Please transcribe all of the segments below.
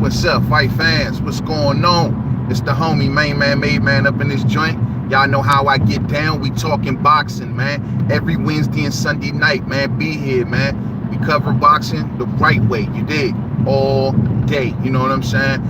What's up, fight fans? What's going on? It's the homie, main man, made man up in this joint. Y'all know how I get down. We talking boxing, man. Every Wednesday and Sunday night, man. Be here, man. We cover boxing the right way. You dig? All day. You know what I'm saying?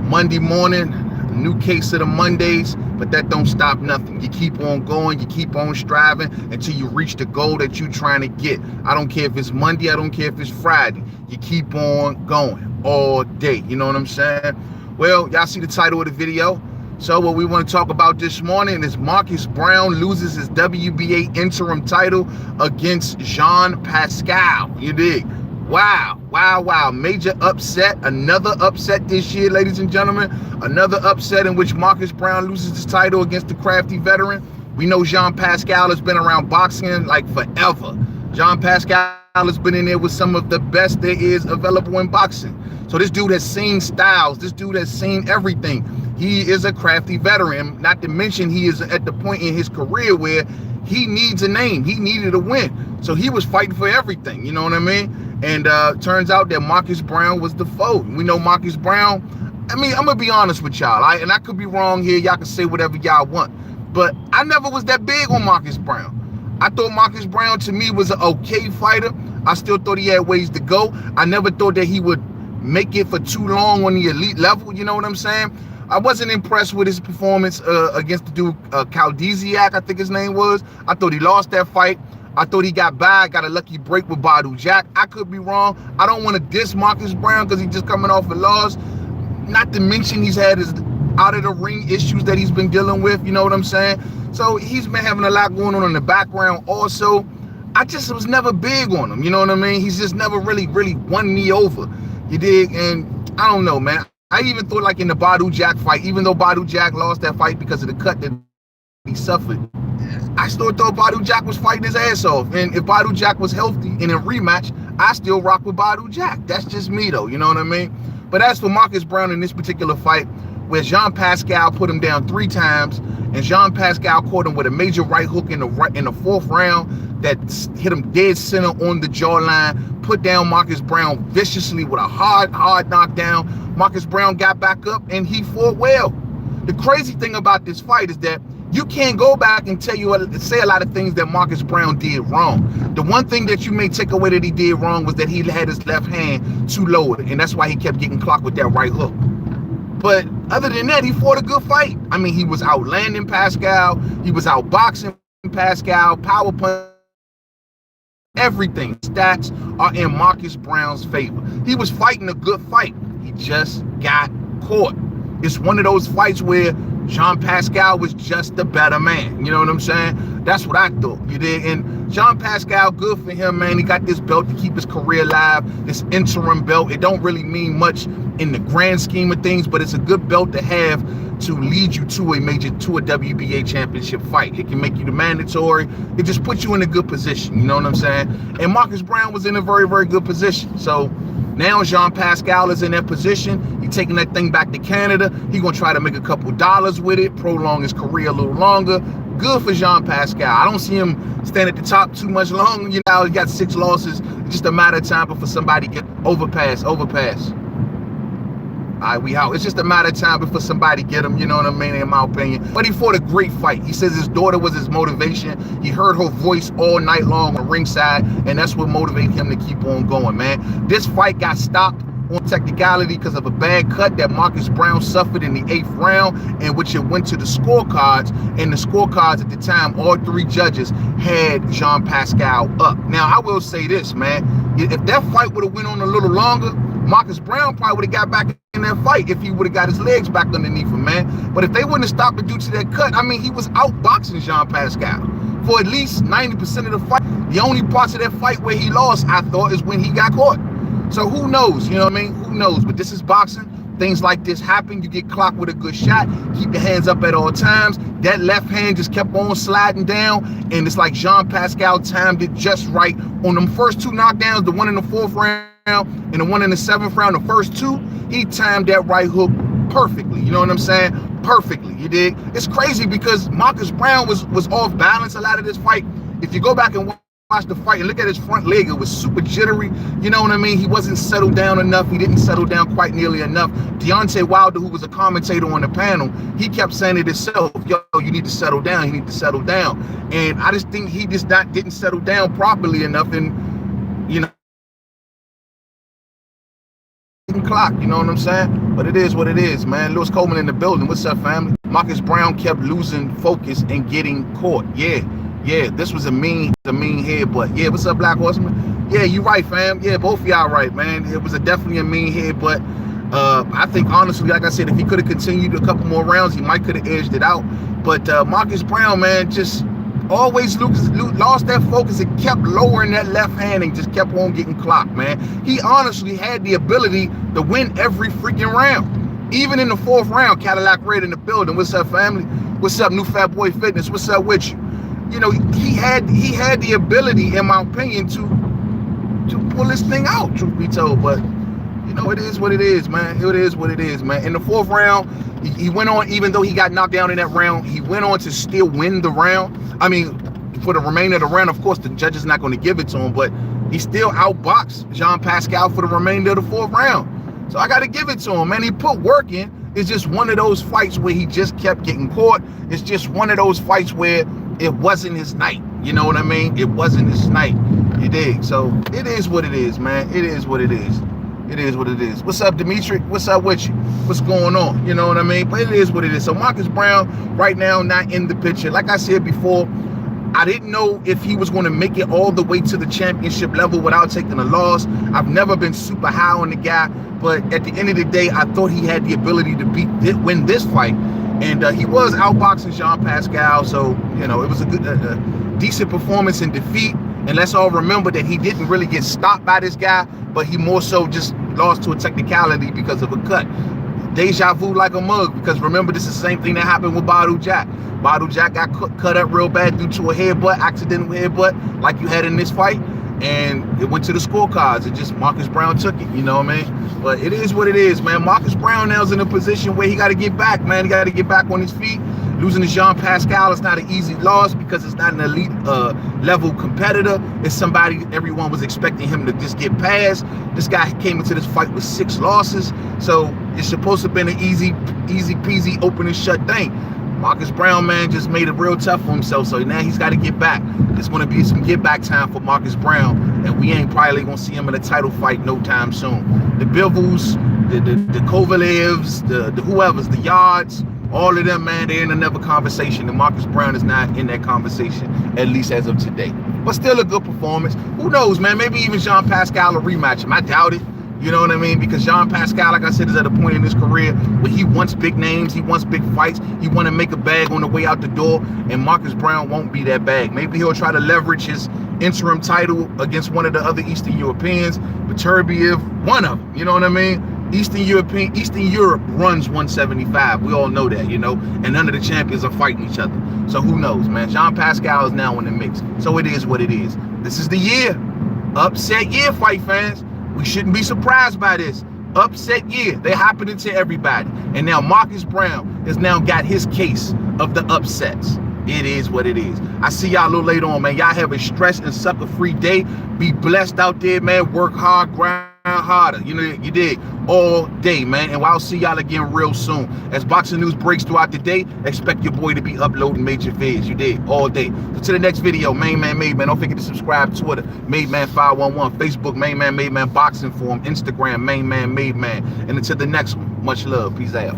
Monday morning, a new case of the Mondays, but that don't stop nothing. You keep on going, you keep on striving until you reach the goal that you're trying to get. I don't care if it's Monday, I don't care if it's Friday. You keep on going all day. You know what I'm saying? Well, y'all see the title of the video. So what we want to talk about this morning is Marcus Browne loses his WBA interim title against Jean Pascal. You dig? Wow, wow, wow. Major upset. Another upset this year, ladies and gentlemen. Another upset in which Marcus Browne loses his title against the crafty veteran. We know Jean Pascal has been around boxing like forever. Jean Pascal has been in there with some of the best there is available in boxing. So this dude has seen styles. This dude has seen everything. He is a crafty veteran. Not to mention he is at the point in his career where he needs a name. He needed a win. So he was fighting for everything. You know what I mean? And turns out that Marcus Browne was the foe. We know Marcus Browne. I mean, I'm going to be honest with y'all. And I could be wrong here. Y'all can say whatever y'all want. But I never was that big on Marcus Browne. I thought Marcus Browne, to me, was an okay fighter. I still thought he had ways to go. I never thought that he would make it for too long on the elite level. You know what I'm saying? I wasn't impressed with his performance against the dude, Kaldiziak, I think his name was. I thought he lost that fight. I thought he got a lucky break with Badou Jack. I could be wrong. I don't want to diss Marcus Browne because he's just coming off a loss. Not to mention he's had his out of the ring issues that he's been dealing with. You know what I'm saying? So he's been having a lot going on in the background also. I just was never big on him. You know what I mean? He's just never really won me over. You dig? And I don't know, man. I even thought like in the Badou Jack fight, even though Badou Jack lost that fight because of the cut that he suffered, I still thought Badou Jack was fighting his ass off. And if Badou Jack was healthy in a rematch, I still rock with Badou Jack. That's just me though, you know what I mean? But as for Marcus Browne in this particular fight, where Jean Pascal put him down 3 times, and Jean Pascal caught him with a major right hook in the 4th round that hit him dead center on the jawline, put down Marcus Browne viciously with a hard knockdown. Marcus Browne got back up and he fought well. The crazy thing about this fight is that you can't go back and say a lot of things that Marcus Browne did wrong. The one thing that you may take away that he did wrong was that he had his left hand too low, and that's why he kept getting clocked with that right hook. But other than that, he fought a good fight. I mean, he was outlanding Pascal. He was outboxing Pascal, power punch, everything. Stats are in Marcus Browne's favor. He was fighting a good fight. He just got caught. It's one of those fights where Jean Pascal was just the better man. You know what I'm saying? That's what I thought. You did. And Jean Pascal, good for him, man. He got this belt to keep his career alive, this interim belt. It don't really mean much in the grand scheme of things, but it's a good belt to have to lead you to a WBA championship fight. It can make you the mandatory. It just puts you in a good position. You know what I'm saying? And Marcus Browne was in a very good position. So now Jean Pascal is in that position. He's taking that thing back to Canada. He's going to try to make a couple dollars with it, prolong his career a little longer. Good for Jean Pascal. I don't see him stand at the top too much longer. You know, he got 6 losses. It's just a matter of time before somebody get overpass. All right, we out. It's just a matter of time before somebody get him, you know what I mean, in my opinion. But he fought a great fight. He says his daughter was his motivation. He heard her voice all night long on ringside, and that's what motivated him to keep on going, man. This fight got stopped on technicality because of a bad cut that Marcus Browne suffered in the 8th round, in which it went to the scorecards. And the scorecards at the time, all 3 judges had Jean Pascal up. Now, I will say this, man. If that fight would have went on a little longer, Marcus Browne probably would have got back in that fight if he would have got his legs back underneath him, man. But if they wouldn't have stopped it due to that cut, I mean, he was outboxing Jean Pascal for at least 90% of the fight. The only parts of that fight where he lost, I thought, is when he got caught. So who knows, you know what I mean? Who knows? But this is boxing. Things like this happen. You get clocked with a good shot. Keep your hands up at all times. That left hand just kept on sliding down. And it's like Jean Pascal timed it just right. On them first 2 knockdowns, the one in the 4th round and the one in the 7th round, the first 2, he timed that right hook perfectly. You know what I'm saying? Perfectly. You dig? It's crazy because Marcus Browne was off balance a lot of this fight. If you go back and watch the fight and look at his front leg. It was super jittery. You know what I mean? He wasn't settled down enough. He didn't settle down quite nearly enough. Deontay Wilder, who was a commentator on the panel, he kept saying it himself, yo, you need to settle down. You need to settle down. And I just think he just didn't settle down properly enough. And, you know, clock, you know what I'm saying? But it is what it is, man. Lewis Coleman in the building. What's up, family? Marcus Browne kept losing focus and getting caught. Yeah, this was a mean head, but yeah, what's up, Black Horseman? Yeah, you right, fam. Yeah, both of y'all right, man. It was definitely a mean head, but I think honestly, like I said, if he could have continued a couple more rounds, he might could have edged it out. But Marcus Browne, man, just always lost that focus and kept lowering that left hand and just kept on getting clocked, man. He honestly had the ability to win every freaking round. Even in the 4th round, Cadillac Red in the building. What's up, family? What's up, New Fat Boy Fitness? What's up with you? You know, he had the ability, in my opinion, to pull this thing out, truth be told. But, you know, it is what it is, man. It is what it is, man. In the 4th round, he went on, even though he got knocked down in that round, he went on to still win the round. I mean, for the remainder of the round, of course, the judge is not going to give it to him, but he still outboxed Jean Pascal for the remainder of the 4th round. So I got to give it to him, man. He put work in. It's just one of those fights where he just kept getting caught. It's just one of those fights where it wasn't his night. You know what I mean? It wasn't his night. You dig? So it is what it is, man. It is what it is. It is what it is. What's up, Dimitri? What's up with you? What's going on? You know what I mean? But it is what it is. So Marcus Browne right now not in the picture. Like I said before, I didn't know if he was going to make it all the way to the championship level without taking a loss. I've never been super high on the guy, but at the end of the day, I thought he had the ability to win this fight. And he was outboxing Jean Pascal, so, you know, it was a good, decent performance in defeat. And let's all remember that he didn't really get stopped by this guy, but he more so just lost to a technicality because of a cut. Deja vu like a mug, because remember, this is the same thing that happened with Badou Jack. Badou Jack got cut up real bad due to a headbutt, accidental headbutt, like you had in this fight. And it went to the scorecards. It just, Marcus Browne took it, you know what I mean? But it is what it is, man. Marcus Browne now's in a position where he got to get back, man. He got to get back on his feet. Losing to Jean Pascal is not an easy loss because it's not an elite level competitor. It's somebody everyone was expecting him to just get past. This guy came into this fight with 6 losses. So it's supposed to have been an easy peasy open and shut thing. Marcus Browne, man, just made it real tough for himself. So now he's got to get back. There's going to be some get back time for Marcus Browne. And we ain't probably going to see him in a title fight no time soon. The Bivens, the Kovalevs, the whoever's, the Yards, all of them, man, they're in another conversation. And Marcus Browne is not in that conversation, at least as of today. But still a good performance. Who knows, man? Maybe even Jean Pascal will rematch him. I doubt it. You know what I mean? Because Jean Pascal, like I said, is at a point in his career where he wants big names, he wants big fights, he want to make a bag on the way out the door, and Marcus Browne won't be that bag. Maybe he'll try to leverage his interim title against one of the other Eastern Europeans, Beterbiev, one of them, you know what I mean? Eastern Europe runs 175. We all know that, you know, and none of the champions are fighting each other. So who knows, man? Jean Pascal is now in the mix. So it is what it is. This is the year. Upset year, fight fans. We shouldn't be surprised by this. Upset year. They're happening to everybody. And now Marcus Browne has now got his case of the upsets. It is what it is. I see y'all a little later on, man. Y'all have a stress and sucker-free day. Be blessed out there, man. Work hard, grind harder. You know, you did all day, man. And I'll see y'all again real soon. As boxing news breaks throughout the day, expect your boy to be uploading major vids. You did all day. So to the next video, Main Man Made Man. Don't forget to subscribe to Twitter, Made Man 511, Facebook, Main Man Made Man Boxing Forum, Instagram, Main Man Made Man. And until the next one, much love. Peace out.